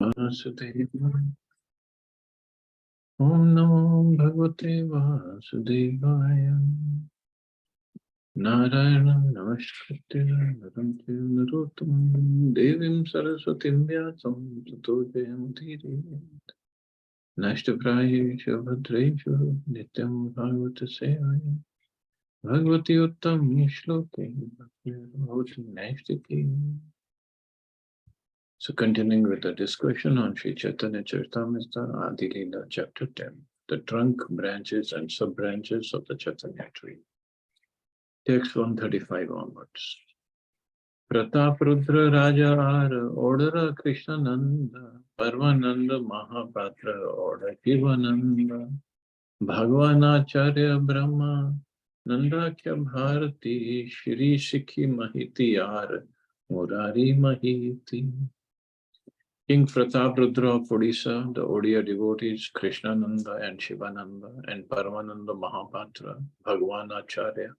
वासुदेवाय Om Namo Bhagavate Vasudevaya Narayana Namaskritya Naram Chaiva Narottamam Devim Saraswatim Vyasam Tato Jayamudire Nashtaprayesha Bhadresha Nityam Bhagavata Sevaya Bhagavati Uttam Shloke Bhagavati Naistiki. So continuing with the discussion on Sri Chaitanya Charitamrita, Adi Lila, chapter 10, the trunk, branches and sub-branches of the Chaitanya tree. Text 135 onwards. Prataprudra Raja Ara, Order Krishna Nanda, Parvananda Mahapatra, Order Shivananda, Bhagavanacharya Brahma, Nandakya Bharati, Shri Sikhi Mahiti Ar, Murari Mahiti. King Prataprudra of Odisha, the Odia devotees Krishnananda and Shivananda and Paramananda Mahapatra, Bhagavan Acharya,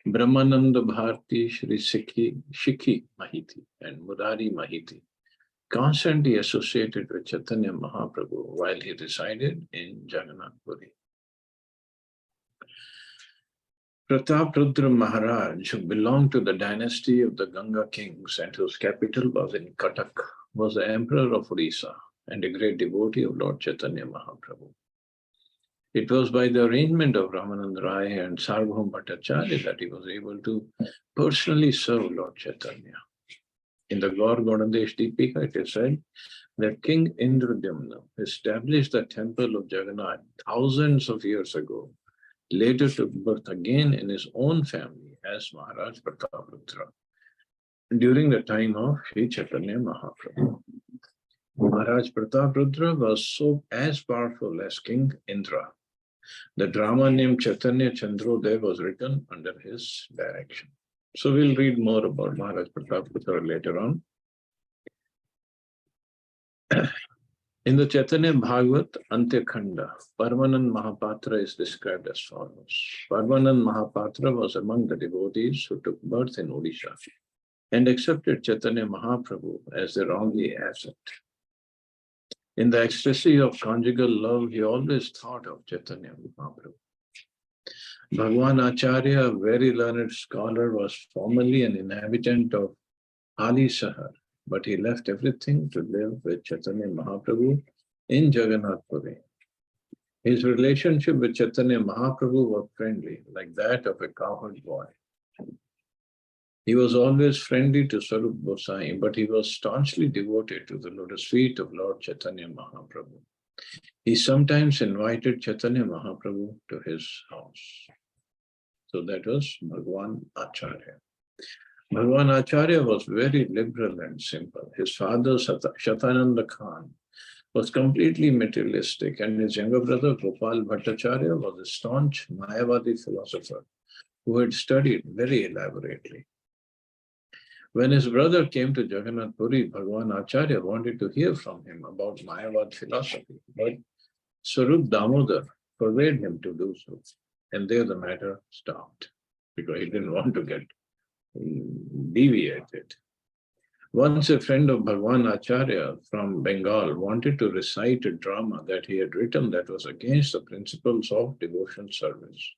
Brahmananda Bharti, Shri Shikhi Mahiti and Murari Mahiti, constantly associated with Chaitanya Mahaprabhu while he resided in Jagannath Puri. Prataprudra Maharaj, who belonged to the dynasty of the Ganga kings and whose capital was in Katak, was the emperor of Odisha and a great devotee of Lord Chaitanya Mahaprabhu. It was by the arrangement of Ramanand Rai and Sarvabhaum Bhattacharya that he was able to personally serve Lord Chaitanya. In the Gaur Gaudadesh Deepika, it is said that King Indradyumna established the temple of Jagannath thousands of years ago, later took birth again in his own family as Maharaj Prataprudra during the time of Sri Chaitanya Mahaprabhu. Maharaj Prataprudra was so as powerful as King Indra. The drama named Chaitanya Chandrodaya was written under his direction. So we'll read more about Maharaj Prataprudra later on. In the Chaitanya Bhagavat Antyakhanda, Parvanand Mahapatra is described as follows. Parvanand Mahapatra was among the devotees who took birth in Odisha and accepted Chaitanya Mahaprabhu as their only asset. In the ecstasy of conjugal love, he always thought of Chaitanya Mahaprabhu. Bhagavan Acharya, a very learned scholar, was formerly an inhabitant of Ali Sahar, but he left everything to live with Chaitanya Mahaprabhu in Jagannath Puri. His relationship with Chaitanya Mahaprabhu was friendly, like that of a cowherd boy. He was always friendly to Sarup Gosai, but he was staunchly devoted to the lotus feet of Lord Chaitanya Mahaprabhu. He sometimes invited Chaitanya Mahaprabhu to his house. So that was Bhagavan Acharya. Bhagavan Acharya was very liberal and simple. His father, Shatananda Khan, was completely materialistic, and his younger brother, Gopal Bhattacharya, was a staunch Mayavadi philosopher who had studied very elaborately. When his brother came to Jagannath Puri, Bhagavan Acharya wanted to hear from him about Mayavad philosophy, but Swarup Damodar forbade him to do so. And there the matter stopped, because he didn't want to get deviated. Once a friend of Bhagavan Acharya from Bengal wanted to recite a drama that he had written that was against the principles of devotion service.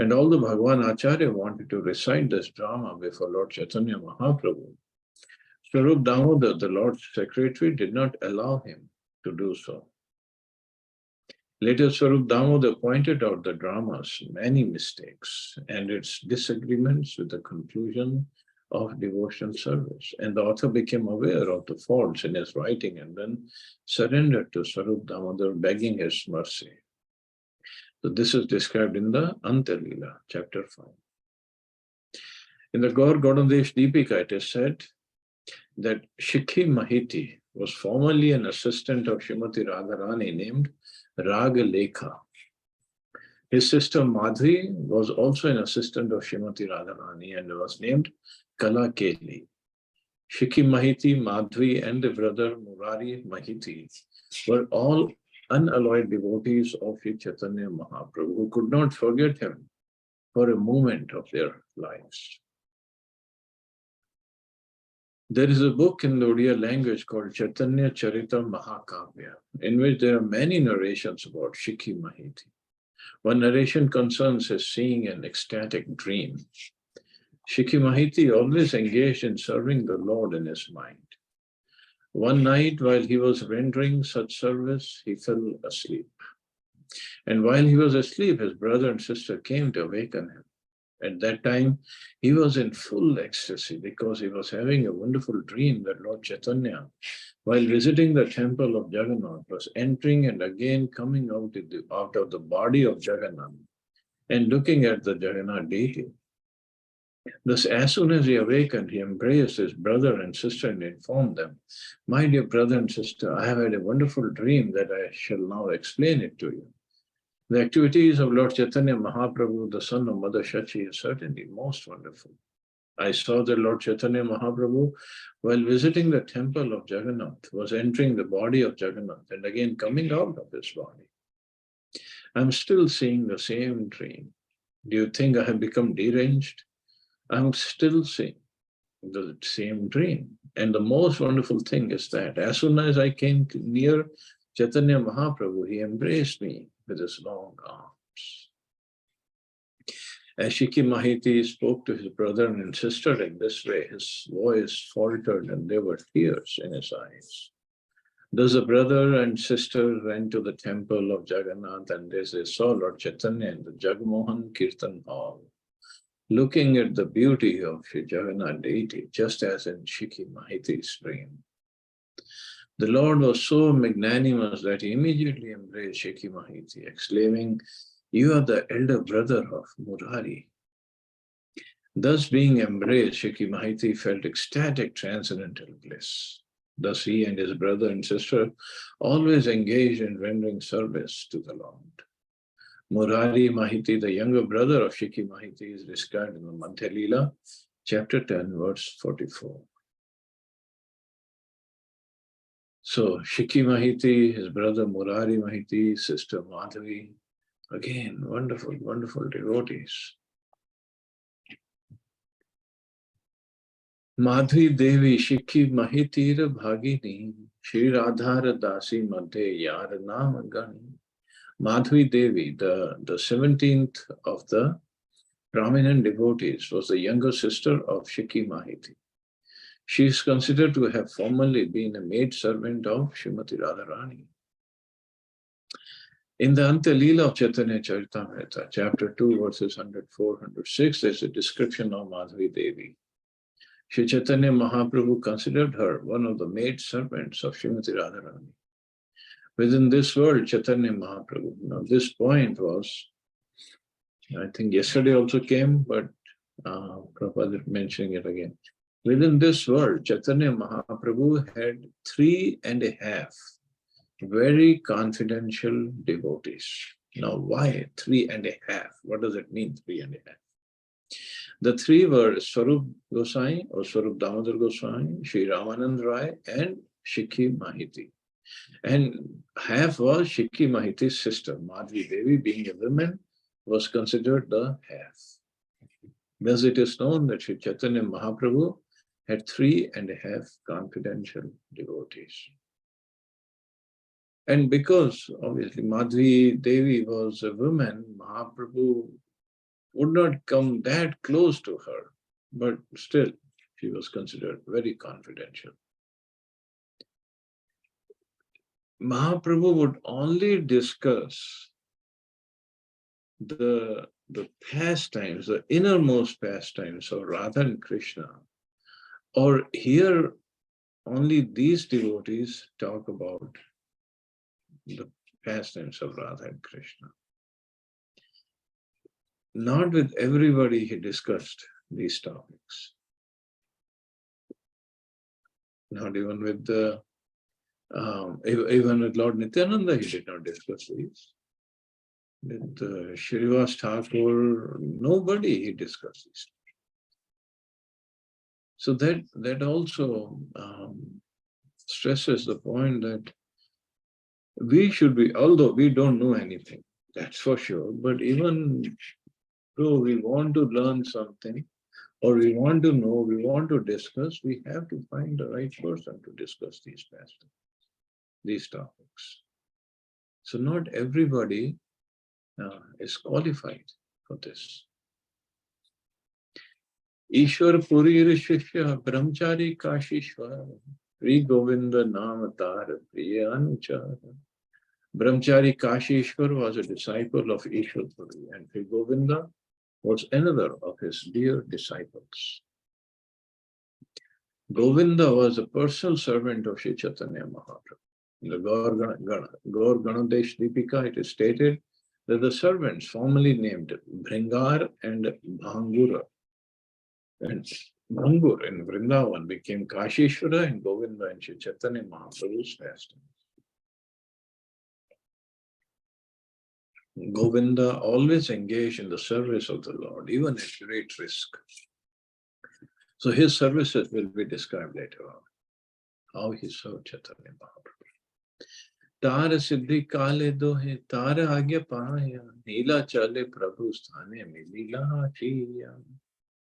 And although Bhagavan Acharya wanted to recite this drama before Lord Chaitanya Mahaprabhu, Swarup Damodar, the Lord's secretary, did not allow him to do so. Later, Swarup Damodar pointed out the drama's many mistakes and its disagreements with the conclusion of devotion service. And the author became aware of the faults in his writing and then surrendered to Swarup Damodar, begging his mercy. So this is described in the Adi Lila, chapter 5. In the Gaur Gaudadesh Deepika, it is said that Shikhi Mahiti was formerly an assistant of Srimati Radharani named Raga Lekha. His sister Madhvi was also an assistant of Srimati Radharani and was named Kala Keli. Shikhi Mahiti, Madhvi, and the brother Murari Mahiti were all unalloyed devotees of Sri Chaitanya Mahaprabhu who could not forget him for a moment of their lives. There is a book in the Odia language called Chaitanya Charita Mahakavya, in which there are many narrations about Shikhi Mahiti. One narration concerns his seeing an ecstatic dream. Shikhi Mahiti always engaged in serving the Lord in his mind. One night, while he was rendering such service, he fell asleep. And while he was asleep, his brother and sister came to awaken him. At that time, he was in full ecstasy because he was having a wonderful dream that Lord Chaitanya, while visiting the temple of Jagannath, was entering and again coming out of the body of Jagannath and looking at the Jagannath deity. Thus, as soon as he awakened, he embraced his brother and sister and informed them, "My dear brother and sister, I have had a wonderful dream that I shall now explain it to you. The activities of Lord Chaitanya Mahaprabhu, the son of Mother Shachi, is certainly most wonderful. I saw that Lord Chaitanya Mahaprabhu, while visiting the temple of Jagannath, was entering the body of Jagannath and again coming out of his body. I'm still seeing the same dream. Do you think I have become deranged? I'm still seeing the same dream. And the most wonderful thing is that as soon as I came near Chaitanya Mahaprabhu, he embraced me with his long arms." As Shikhi Mahiti spoke to his brother and sister in this way, his voice faltered and there were tears in his eyes. Thus the brother and sister went to the temple of Jagannath, and they saw Lord Chaitanya in the Jagmohan Kirtan Hall, looking at the beauty of Sri Jagannath deity, just as in Shikhi Mahiti's dream. The Lord was so magnanimous that he immediately embraced Shikhi Mahiti, exclaiming, "You are the elder brother of Murari." Thus being embraced, Shikhi Mahiti felt ecstatic transcendental bliss. Thus he and his brother and sister always engaged in rendering service to the Lord. Murari Mahiti, the younger brother of Shikhi Mahiti, is described in the Adi Lila, chapter 10, verse 44. So Shikhi Mahiti, his brother Murari Mahiti, sister Madhavi, again, wonderful, wonderful devotees. Madhvi Devi Shikhi Mahitir Bhagini Shri Radhara Dasi Madhe Yar Nam Gani. Madhvi Devi, the 17th of the prominent devotees, was the younger sister of Shikhi Mahiti. She is considered to have formerly been a maidservant of Srimati Radharani. In the Adi Lila of Chaitanya Charitamrita, chapter 2, verses 104, 106, there's a description of Madhvi Devi. Sri Chaitanya Mahaprabhu considered her one of the maid servants of Srimati Radharani. Within this world, Chaitanya Mahaprabhu. Now, this point was, I think yesterday also came, but Prabhupada is mentioning it again. Within this world, Chaitanya Mahaprabhu had 3.5 very confidential devotees. Now, why 3.5? What does it mean, 3.5? The three were Swarup Gosai or Swarup Damodar Goswami, Sri Ramanand Rai, and Shikhi Mahiti. And half was Shikhi Mahiti's sister, Madhvi Devi, being a woman, was considered the half. Thus it is known that Sri Chaitanya Mahaprabhu had 3.5 confidential devotees. And because obviously Madhvi Devi was a woman, Mahaprabhu would not come that close to her, but still she was considered very confidential. Mahaprabhu would only discuss the pastimes, the innermost pastimes of Radha and Krishna, or here only these devotees talk about the pastimes of Radha and Krishna. Not with everybody he discussed these topics. Not even with the even with Lord Nityananda, he did not discuss these. With Shrivas Thakur, nobody he discussed these. So that also stresses the point that we should be, although we don't know anything, that's for sure, but even though we want to learn something, or we want to know, we want to discuss, we have to find the right person to discuss these topics. So not everybody is qualified for this. Ishwar Puri Shishya Brahmachari Kashishwar Sri Govinda Namatar Priya Anuchara. Brahmachari Kashishwar was a disciple of Ishwar Puri, and Sri Govinda was another of his dear disciples. Govinda was a personal servant of Sri Chaitanya Mahaprabhu. In the Gaur Ganadesh Deepika, it is stated that the servants formerly named Bhringar and Bhangura, and Bhangur in Vrindavan became Kashishwara and Govinda and Sri Chaitanya Mahaprabhu's pastimes. Govinda always engaged in the service of the Lord, even at great risk. So his services will be described later on, how he served Chaitanya Mahaprabhu. Tara Siddhi Kale Dohe, Tara Agya Pahaya, Nila Chale Prabhu Sthane Milila Chiya.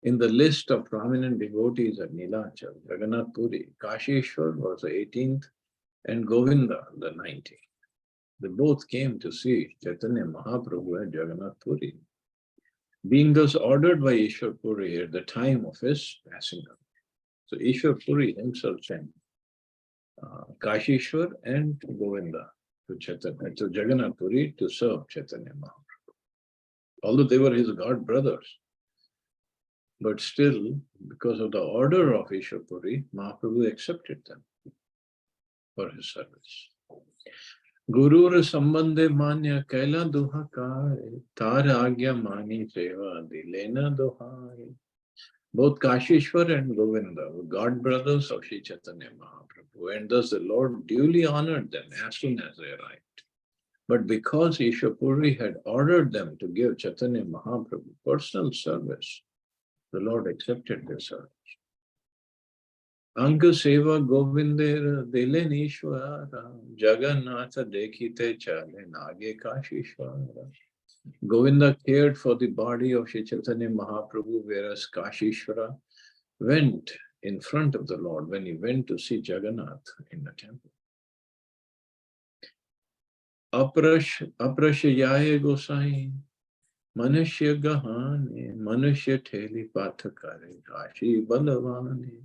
In the list of prominent devotees at Nilachal, Jagannath Puri, Kashishwar was the 18th and Govinda the 19th. They both came to see Chaitanya Mahaprabhu at Jagannath Puri, being thus ordered by Ishwar Puri at the time of his passing away. So Ishwar Puri himself sent Kashishwar and Govinda to Jagannath Puri to serve Chaitanya Mahaprabhu. Although they were his god brothers, but still, because of the order of Ishwar Puri, Mahaprabhu accepted them for his service. Gurur Sambandhe Manya Kaila Duha Kai, Tar Agya Mani Seva Dilena Duhai. Both Kashishwar and Govinda were god brothers of Sri Chaitanya Mahaprabhu, and thus the Lord duly honored them as soon as they arrived. But because Ishwar Puri had ordered them to give Chaitanya Mahaprabhu personal service, the Lord accepted their service. Anga Seva Govindera Dilen Ishwara Jagannatha Dekhite Chale Nage Kashishwara. Govinda cared for the body of Sri Chaitanya Mahaprabhu, whereas Kashishwara went in front of the Lord when he went to see Jagannath in the temple. Aprashayaye Gosai Manushya Gahane Manushya Theli Pathakare Kashi Balavane.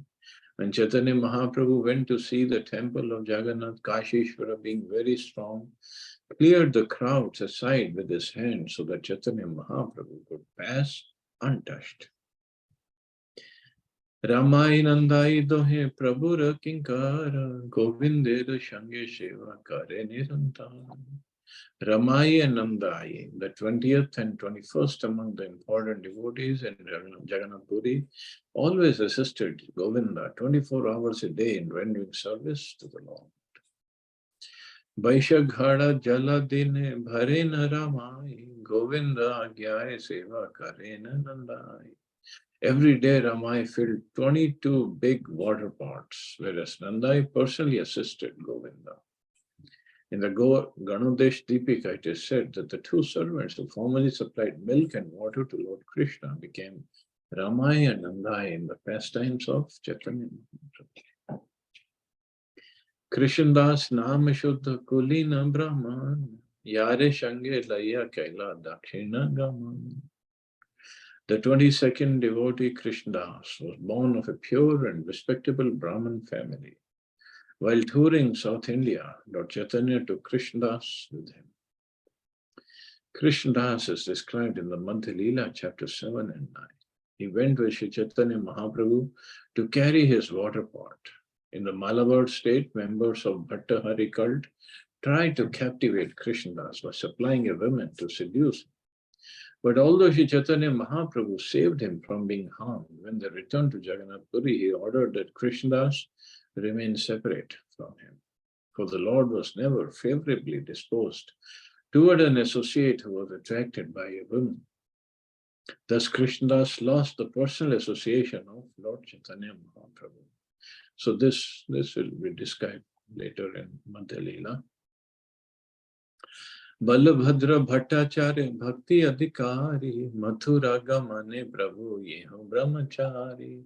When Chaitanya Mahaprabhu went to see the temple of Jagannath, Kashishwara, being very strong, cleared the crowds aside with his hand so that Chaitanya Mahaprabhu could pass untouched. Ramai Nandai Dohe Prabhura Kinkara Govindera Shange Shiva Kare Nirantara. Ramai and Nandai, the 20th and 21st among the important devotees in Jagannath Puri, always assisted Govinda 24 hours a day in rendering service to the Lord. Vaishaghara Jala Dine Bharena Ramai, Govinda Agyaye Seva Karena Nandai. Every day Ramai filled 22 big water pots, whereas Nandai personally assisted Govinda. In the Ganadesh Deepika, it is said that the two servants who formerly supplied milk and water to Lord Krishna became Ramai and Nandai in the pastimes of Chaitanya Mahaprabhu. Krishnadas Nama Shuddha Kulina Brahman Yare Shange Laya Kaila Dakshina Gaman. The 22nd devotee Krishnadas was born of a pure and respectable Brahmin family. While touring South India, Lord Chaitanya took Krishnadas with him. Krishnadas is described in the Adi Lila chapter 7 and 9. He went with Sri Chaitanya Mahaprabhu to carry his water pot. In the Malabar state, members of Bhattahari cult tried to captivate Krishnadas by supplying a woman to seduce him. But although Sri Chaitanya Mahaprabhu saved him from being harmed, when they returned to Jagannath Puri, he ordered that Krishnadas remain separate from him. For the Lord was never favorably disposed toward an associate who was attracted by a woman. Thus Krishnadas lost the personal association of Lord Chaitanya Mahaprabhu. So this will be described later in Madhya Lila. Balabhadra Bhattacharya भक्ति अधिकारी मथुरा गमने प्रभु ये हो ब्रह्मचारी.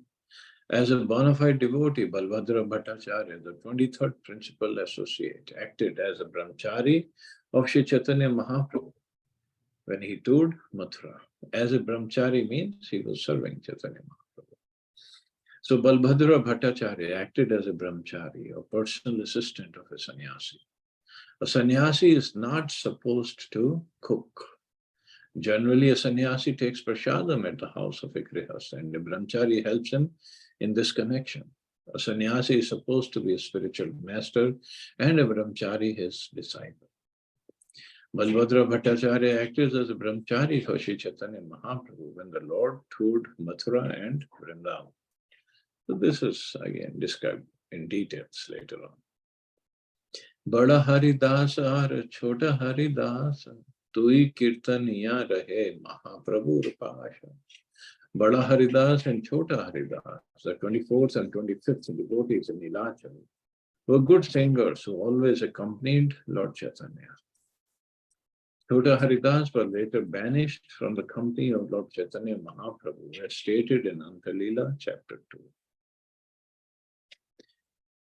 As a bona fide devotee, Balbhadra Bhattacharya, the 23rd principal associate, acted as a brahmachari of Sri Chaitanya Mahaprabhu when he toured Mathura. As a brahmachari means he was serving Chaitanya Mahaprabhu. So Balbhadra Bhattacharya acted as a brahmachari, a personal assistant of a sannyasi. A sannyasi is not supposed to cook. Generally, a sannyasi takes prasadam at the house of a grihastha, and the brahmachari helps him in this connection. A sannyasi is supposed to be a spiritual master and a brahmachari his disciple. Balbhadra Bhattacharya acted as a brahmachari for Sri Chaitanya Mahaprabhu when the Lord toured Mathura and Vrindavan. So this is again described in details later on. Bada Haridas ar Chota Haridas Tui Kirtaniya Rahe Mahaprabhu Rupasha. Bada Haridas and Chota Haridas, the 24th and 25th devotees in Nilachal, were good singers who always accompanied Lord Chaitanya. Chota Haridas were later banished from the company of Lord Chaitanya Mahaprabhu, as stated in Adi Lila, chapter 2.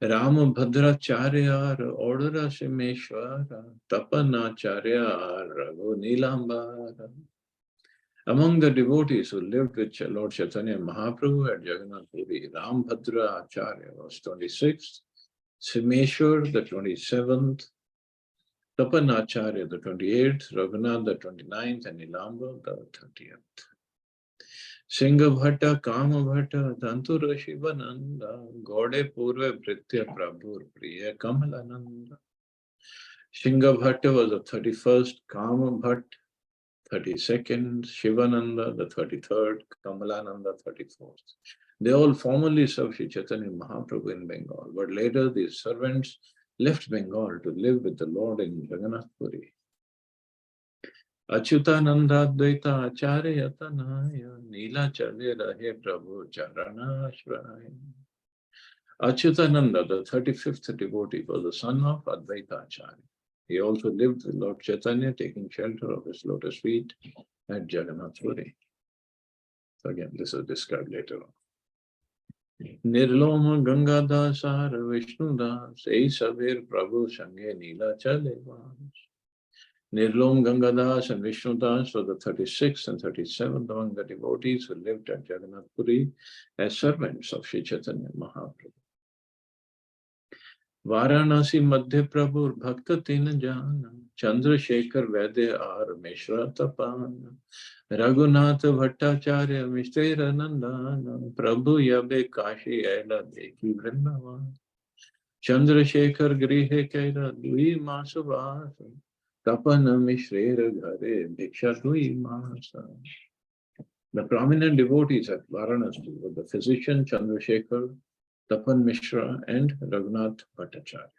Ram Bhadracharya Ordara Simeshwara Tapanacharya Raghu Nilambara. Among the devotees who lived with Lord Chaitanya Mahaprabhu at Jagannath Puri, Ram Bhadra Acharya was 26th, Simeshwar the 27th, Tapanacharya the 28th, Raghunath the 29th, and Nilamba the 30th. Singha Bhatta, Kama Bhatta, Tantura Shivananda, Gode Purva Bhritya Prabhur Priya Kamalananda. Singha Bhatta was the 31st, Kama Bhatt 32nd, Shivananda the 33rd, Kamalananda 34th. They all formerly served Sri Chaitanya Mahaprabhu in Bengal, but later these servants left Bengal to live with the Lord in Jagannath Puri. Achyutananda Dvaita Acharya Yatanaya Nila Chale Rahe Prabhu Charana Ashraya. Achyutananda, the 35th devotee, was the son of Advaita Acharya. He also lived with Lord Chaitanya, taking shelter of his lotus feet at Jagannath Puri. So again, this is described later on. Nirloma Ganga Dasar Vishnu Das, Ei Sabir Prabhu Sange Nila Chale Vas. Nirlom Gangadas and Vishnu Das were the 36th and 37th among the devotees who lived at Jagannath Puri as servants of Sri Chaitanya Mahaprabhu. Varanasi Madhya Prabhu Bhakta Tina Jana, Chandrasekhar Vaidya Ar Mishra Tapana, Raghunath Bhattacharya Mistera Nandana, Prabhu Yabe Kashi Aila Deki Vrindavan, Chandrasekhar Grihe Kaira Dui Masavasa, Tapana Mishrera Ghare Bhiksha Dui Masa. The prominent devotees at Varanasi were the physician Chandrasekhar, Tapan Mishra, and Raghunath Bhattacharya,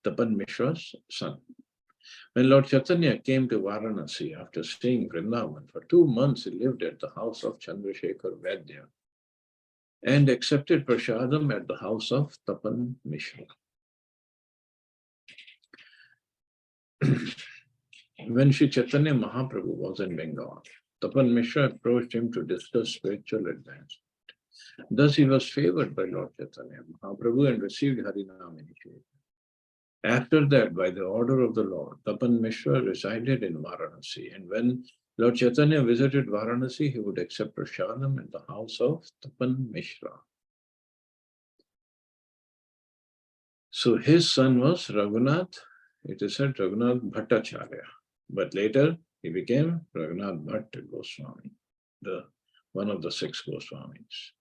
Tapan Mishra's son. When Lord Chaitanya came to Varanasi after staying Vrindavan, for 2 months he lived at the house of Chandrasekhar Vaidya and accepted prasadam at the house of Tapan Mishra. When Sri Chaitanya Mahaprabhu was in Bengal, Tapan Mishra approached him to discuss spiritual advancement. Thus he was favored by Lord Chaitanya Mahaprabhu and received Harinam initiation. After that, by the order of the Lord, Tapan Mishra resided in Varanasi, and when Lord Chaitanya visited Varanasi, he would accept prasadam at the house of Tapan Mishra. So his son was Raghunath, it is said Raghunath Bhattacharya, but later he became Raghunath Bhatt Goswami, one of the 6 Goswamis.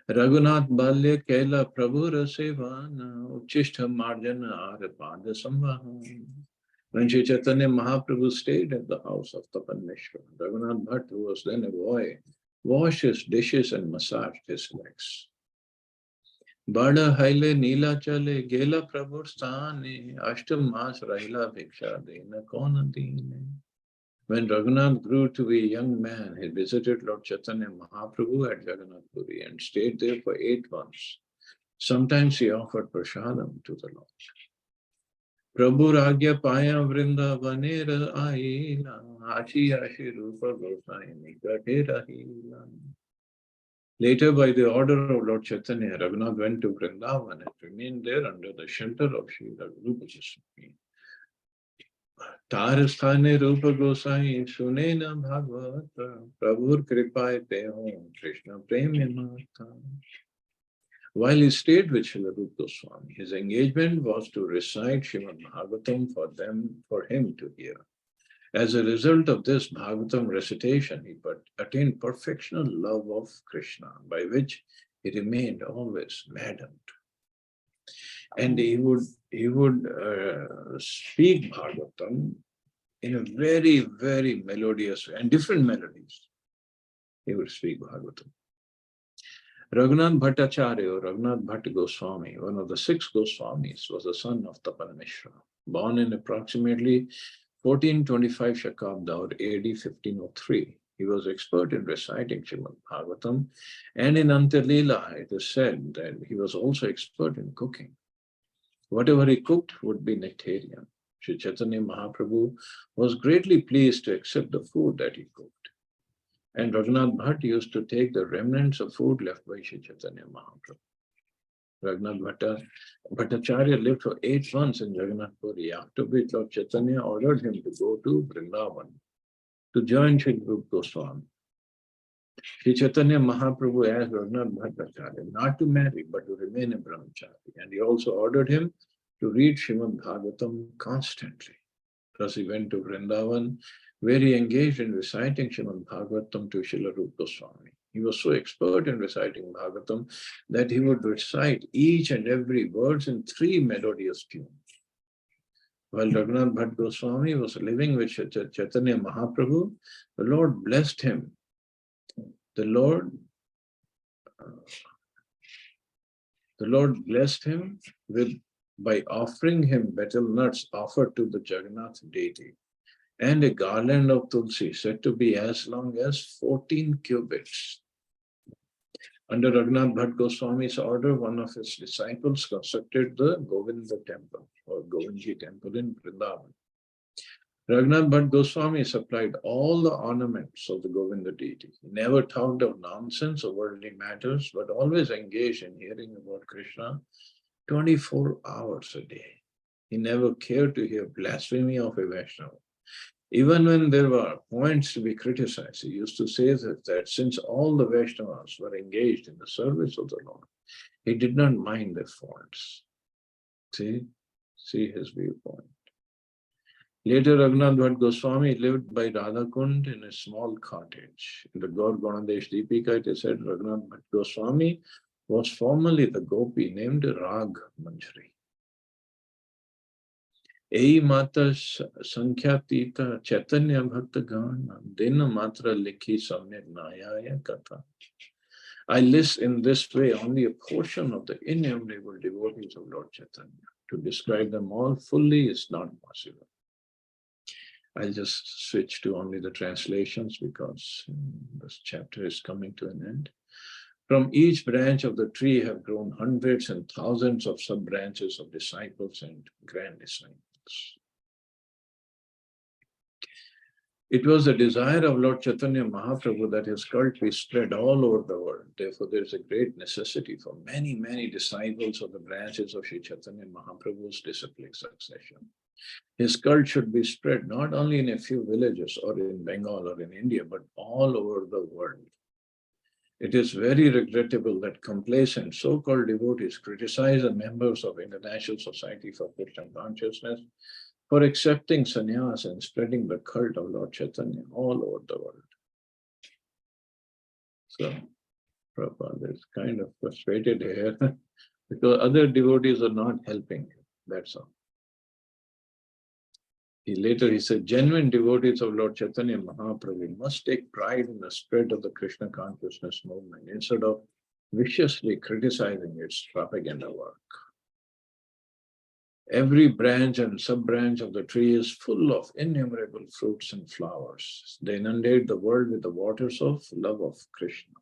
Raghunath Balya Kaila Prabhu Rasevana Uchishta Marjana Arapada Samvahan. When Sri Chaitanya Mahaprabhu stayed at the house of Tapan Mishra, Raghunath Bhatt, who was then a boy, washed his dishes and massaged his legs. Bada Haile Nila Chale Gela Prabhu Sthane Ashtam Mas Rahila Bhiksha Dena Kona Dine. When Raghunath grew to be a young man, he visited Lord Chaitanya Mahaprabhu at Jagannath Puri and stayed there for 8 months. Sometimes he offered prasadam to the Lord. Prabhu Ragya Paya Vrinda Vanera Aila Ashi Ashi Rupa Gosai Nikate Rahila. Later, by the order of Lord Chaitanya, Raghunath went to Vrindavan and remained there under the shelter of Sri Rupa Goswami. Tarasthane Rupa Gosai Sunena Bhagavata Prabhur Kripai Teho Krishna Premimata. While he stayed with Srila Rupa Goswami, his engagement was to recite Srimad Bhagavatam for him to hear. As a result of this Bhagavatam recitation, he attained perfectional love of Krishna, by which he remained always maddened. And he would speak Bhagavatam in a very, very melodious way, and different melodies. He would speak Bhagavatam. Raghunath Bhattacharya, or Raghunath Bhatt Goswami, one of the 6 Goswamis, was the son of Tapan Mishra, born in approximately 1425 Shakabda or AD 1503. He was expert in reciting Srimad Bhagavatam, and in Adi Lila it is said that he was also expert in cooking. Whatever he cooked would be nectarian. Sri Chaitanya Mahaprabhu was greatly pleased to accept the food that he cooked. And Raghunath Bhatt used to take the remnants of food left by Sri Chaitanya Mahaprabhu. Raghunath Bhattacharya lived for 8 months in Jagannath Puri, after which Lord Chaitanya ordered him to go to Vrindavan to join Sri Rupa Goswami. Sri Chaitanya Mahaprabhu asked Raghunath Bhattacharya not to marry but to remain a brahmachari, and he also ordered him to read Srimad Bhagavatam constantly. Thus he went to Vrindavan, where he engaged in reciting Srimad Bhagavatam to Srila Rupa Goswami. He was so expert in reciting Bhagavatam that he would recite each and every verse in 3 melodious tunes. While Raghunath Bhatt Goswami was living with Chaitanya Mahaprabhu, the Lord blessed him. The Lord blessed him by offering him betel nuts offered to the Jagannath deity, and a garland of tulsi said to be as long as 14 cubits. Under Raghunath Bhatt Goswami's order, one of his disciples constructed the Govinda temple or Govindji temple in Vrindavan. Raghunath Bhatt Goswami supplied all the ornaments of the Govinda deity. He never talked of nonsense or worldly matters, but always engaged in hearing about Krishna 24 hours a day. He never cared to hear blasphemy of a Vaishnava. Even when there were points to be criticized, he used to say that since all the Vaishnavas were engaged in the service of the Lord, he did not mind their faults. See his viewpoint. Later, Raghunath Bhatt Goswami lived by Radhakund in a small cottage. In the Gaur Ganadesh Deepika, it is said Raghunath Bhatt Goswami was formerly the gopi named Rag Manjari. Ei mata sankhyatita Chaitanya Bhakta Gana Dina Matra Likhi Samyak Nayaya Katha. I list in this way only a portion of the innumerable devotees of Lord Chaitanya. To describe them all fully is not possible. I'll just switch to only the translations because this chapter is coming to an end. From each branch of the tree have grown hundreds and thousands of sub-branches of disciples and grand disciples. It was the desire of Lord Chaitanya Mahaprabhu that his cult be spread all over the world. Therefore, there is a great necessity for many, many disciples of the branches of Sri Chaitanya Mahaprabhu's disciplic succession. His cult should be spread not only in a few villages or in Bengal or in India, but all over the world. It is very regrettable that complacent so-called devotees criticize the members of International Society for Krishna Consciousness for accepting sannyas and spreading the cult of Lord Chaitanya all over the world. So, Prabhupada is kind of frustrated here because other devotees are not helping him. That's all. He said, genuine devotees of Lord Chaitanya Mahaprabhu must take pride in the spread of the Krishna consciousness movement instead of viciously criticizing its propaganda work. Every branch and sub-branch of the tree is full of innumerable fruits and flowers. They inundate the world with the waters of love of Krishna.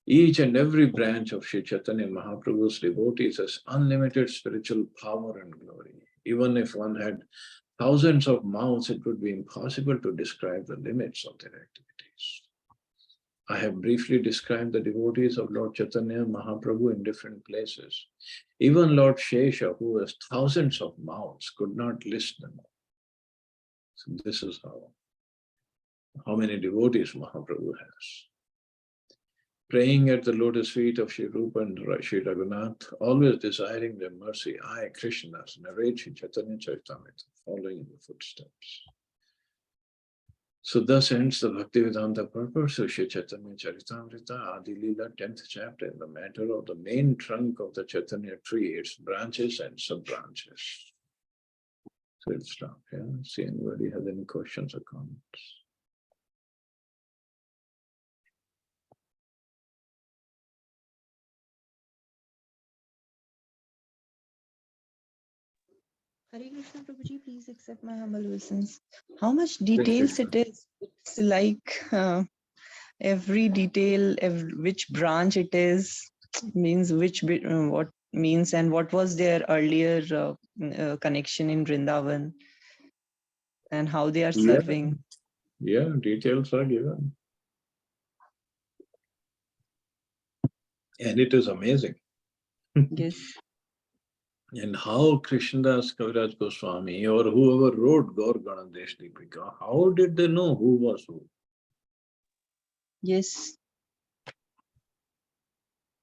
Each and every branch of Sri Chaitanya Mahaprabhu's devotees has unlimited spiritual power and glory. Even if one had thousands of mouths, it would be impossible to describe the limits of their activities. I have briefly described the devotees of Lord Chaitanya Mahaprabhu in different places. Even Lord Shesha, who has thousands of mouths, could not list them all. So this is how many devotees Mahaprabhu has. Praying at the lotus feet of Sri Rupa and Sri Raghunath, always desiring their mercy, I, Krishna, narrate Sri Chaitanya Charitamrita, following in the footsteps. So thus ends the Bhaktivedanta purpose of Sri Chaitanya Charitamrita, Adi Lila, 10th chapter, in the matter of the main trunk of the Chaitanya tree, its branches and sub-branches. So let's stop here. See anybody has any questions or comments. Hare Krishna Prabhuji, please accept my humble obeisance. How much details it is? It's like every detail, which branch it is, means which bit, what means, and what was their earlier connection in Vrindavan, and how they are serving. Yeah, details are given. And it is amazing. Yes. And how Krishnadas Kaviraj Goswami or whoever wrote Gaur Ganadesh Deepika, how did they know who was who? Yes.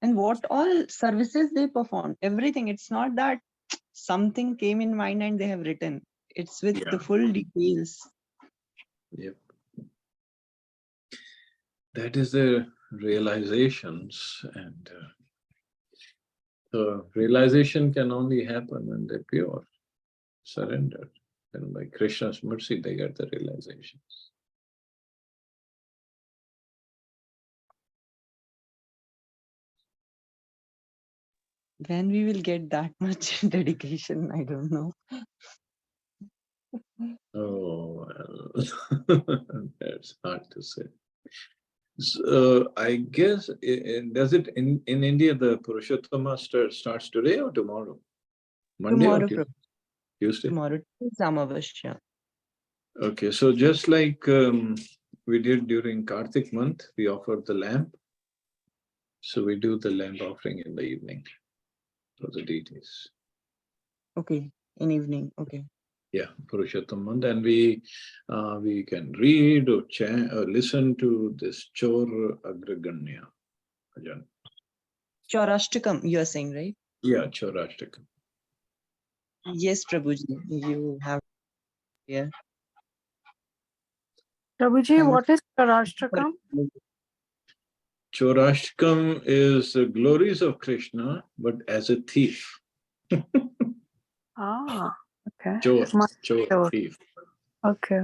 And what all services they performed, everything. It's not that something came in mind and they have written. It's with the full details. Yep. That is the realizations, and the realization can only happen when they're pure, surrendered. And by Krishna's mercy, they get the realizations. When we will get that much dedication, I don't know. Oh, well, that's hard to say. So I guess, does it in India, the Purushottama starts today or tomorrow? Monday Tomorrow, or Tuesday? Tomorrow is Amavasya. Okay, so just like we did during Kartik month, we offered the lamp. So we do the lamp offering in the evening for the deities. Okay, in evening. Okay. Yeah, Purushottam month, and we can read or chant or listen to this Chor Agraganya bhajan. Chaurashtakam, you are saying, right? Yeah, Chaurashtakam. Yes, Prabhuji, you have. Yeah. Prabhuji, what is Chaurashtakam? Chaurashtakam is the glories of Krishna, but as a thief. Ah, okay. Chor, thief. Okay.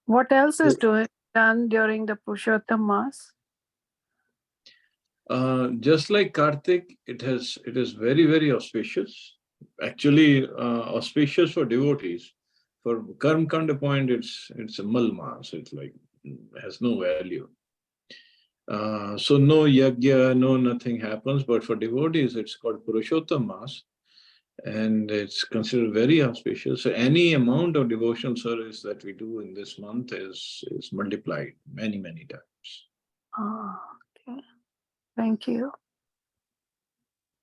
What else is done during the Purushottam Mass? Just like Kartik, it is very, very auspicious. Actually, auspicious for devotees. For Karm Kanda point, it's a mal mass. It's like has no value. So no yagya, no nothing happens. But for devotees, it's called Purushottam Mass, and it's considered very auspicious. So any amount of devotional service that we do in this month is multiplied many, many times. Ah, okay. Thank you.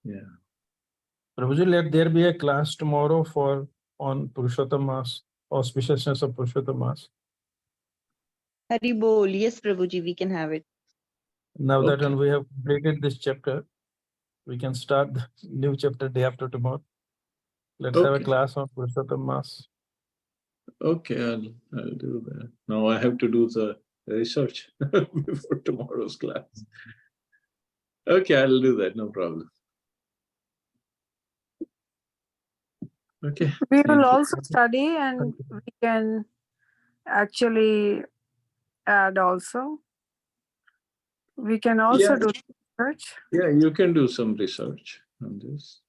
Yeah. Prabhuji, let there be a class tomorrow on Purushottam Mass, auspiciousness of Purushottam Mass. Hari Bol. Yes, Prabhuji, we can have it. Now that when we have completed this chapter, we can start the new chapter day after tomorrow. Let's have a class on Purushottam Mass. Okay, I'll do that. Now I have to do the research before tomorrow's class. Okay, I'll do that, no problem. Okay. We will also study, and we can actually add also. We can also do research. Yeah, you can do some research on this.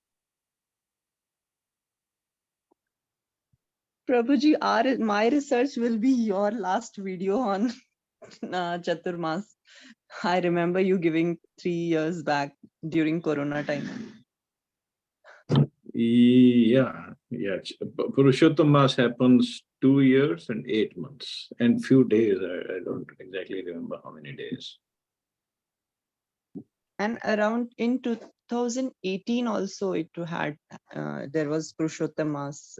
Prabhuji, my research will be your last video on Chaturmas. I remember you giving 3 years back during Corona time. Yeah. Purushottam Mass happens 2 years and 8 months and few days. I don't exactly remember how many days. And around in 2018 also it had, there was Purushottam Mass.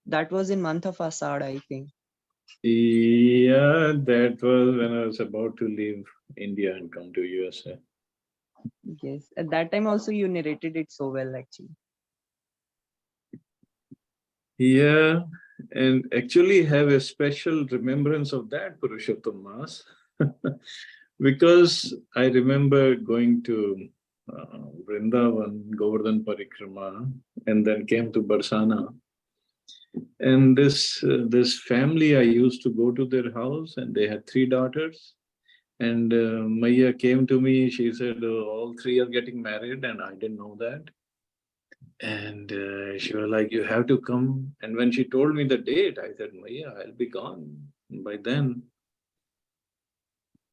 That was in month of Asad, I think. Yeah, that was when I was about to leave India and come to USA. Yes, at that time also you narrated it so well actually. Yeah, and actually have a special remembrance of that Purushottam Mass because I remember going to Vrindavan, Govardhan Parikrama, and then came to Barsana. And this family, I used to go to their house, and they had 3 daughters. And Maya came to me. She said, all 3 are getting married, and I didn't know that. And she was like, you have to come. And when she told me the date, I said, Maya, I'll be gone by then.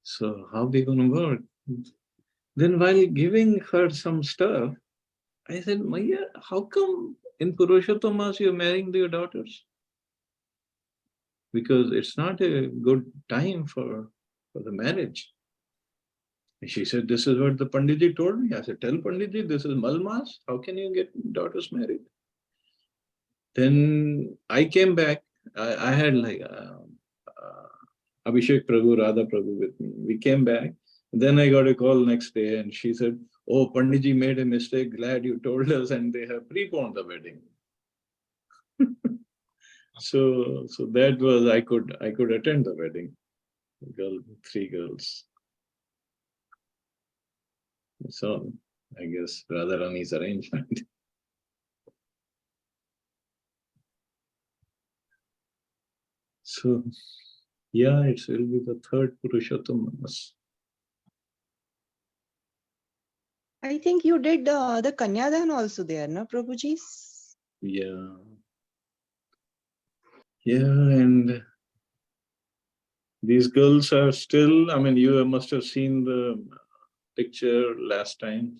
So how we going to work? Then while giving her some stuff, I said, Maya, how come in Purushottam Mass you're marrying your daughters? Because it's not a good time for the marriage. And she said, this is what the Panditji told me. I said, tell Panditji, this is Malmas. How can you get daughters married? Then I came back. I had like Abhishek Prabhu, Radha Prabhu with me. We came back. Then I got a call next day and she said, oh, Panditji made a mistake. Glad you told us. And they have preponed the wedding. So that was, I could attend the wedding. 3 girls. So I guess Radharani's arrangement. So yeah, it will be the 3rd Purushottam Mass. I think you did the Kanyadan also there, na Prabhuji? Yeah. Yeah, and these girls are still, I mean, you must have seen the picture last time.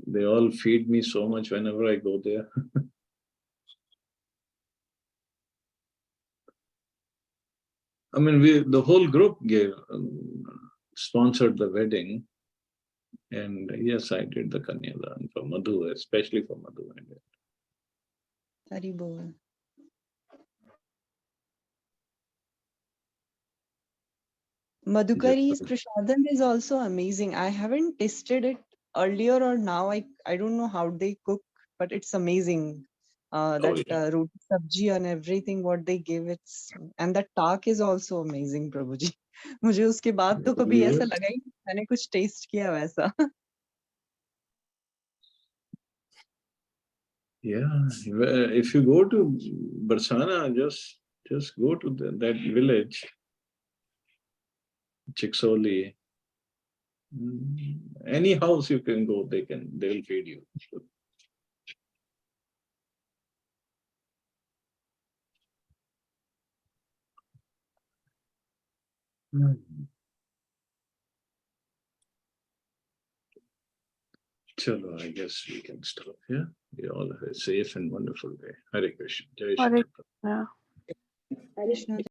They all feed me so much whenever I go there. I mean, the whole group sponsored the wedding. And yes, I did the Kanyadan for Madhu, especially for Madhu. I did. Hari Bol. Madhukari's prasadam is also amazing. I haven't tasted it earlier or now. I don't know how they cook, but it's amazing. Roti sabji and everything what they give, it's, and that taak is also amazing, Prabhuji. मुझे उसके बाद तो कभी ऐसा लगा ही नहीं मैंने कुछ टेस्ट किया वैसा. Yeah, if you go to Barsana, just go to that village, Chiksoli. Any house you can go, they'll feed you. Chalo, I guess we can stop here. You all have a safe and wonderful day. Hare Krishna. Jai Shri Hare Krishna. Krishna. Krishna